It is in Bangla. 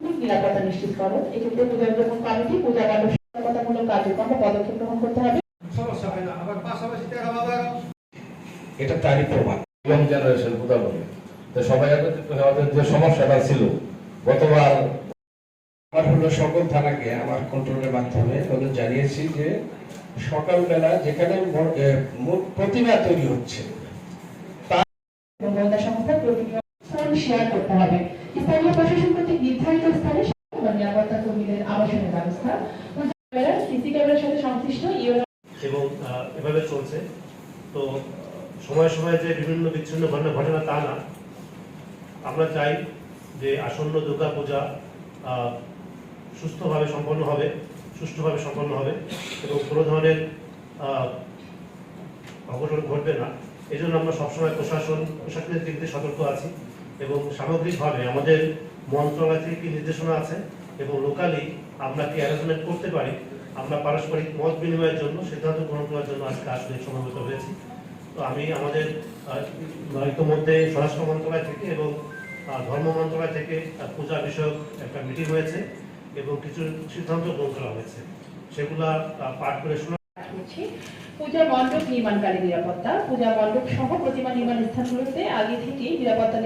নিরাপত্তা নিশ্চিতকরণ। এক্ষেত্রে পূজা উদযাপন কমিটি পূজা মণ্ডপ সতর্কতামূলক কার্যক্রম পদক্ষেপ গ্রহণ করতে হবে। সমস্যা হয় না, আবার পাশাপাশি এটা তারই প্রমাণ। ইয়ং জেনারেশন পূজা করে তো সবাই একত্রিত হওয়ার যে সমস্যাটা ছিল গতবার আমার হলো সকল থানাকে আমার কন্ট্রোলের মাধ্যমে ওদের জানিয়েছি যে সকালবেলা যেখানে প্রতিমা তৈরি হচ্ছে গোয়েন্দা সংস্থা প্রতিনিয়ত ফোন শেয়ার করতে হবে। স্থানীয় প্রশাসন কর্তৃক নির্ধারিত স্থানে নিরাপত্তা কর্মীদের আবাসনের ব্যবস্থা, সিসি ক্যামেরার সাথে সংশ্লিষ্ট এবং এভাবে চলছে। তো সময় সময় যে বিভিন্ন বিচ্ছিন্ন ঘটনা ঘটে না তা না, আমরা চাই যে আসন্ন দুর্গা পূজা সুস্থভাবে সম্পন্ন হবে, সুষ্ঠুভাবে সম্পন্ন হবে এবং কোনো ধরনের অঘটন ঘটবে না। এই জন্য আমরা সবসময় প্রশাসনের দিক দিয়ে সতর্ক আছি এবং সামগ্রিকভাবে আমাদের মন্ত্রণালয় থেকে কি নির্দেশনা আছে এবং লোকালি আমরা কি অ্যারেঞ্জমেন্ট করতে পারি, আমরা পারস্পরিক মত বিনিময়ের জন্য সিদ্ধান্ত গ্রহণ করার জন্য আজকে আসলে সমবেত হয়েছি। তো আমি আমাদের ইতিমধ্যে স্বরাষ্ট্র মন্ত্রণালয় থেকে এবং ধর্ম মন্ত্রণালয় থেকে পূজা বিষয়ক একটা মিটিং হয়েছে এবং কিছু সিদ্ধান্ত গ্রহণ করা হয়েছে, সেগুলা পাঠ করে শোনা। পূজা মণ্ডপ নির্মাণকারী নিরাপত্তা, পূজা মণ্ডপ সহ প্রতিমা নির্মাণ স্থানগুলোতে আগে থেকেই নিরাপত্তা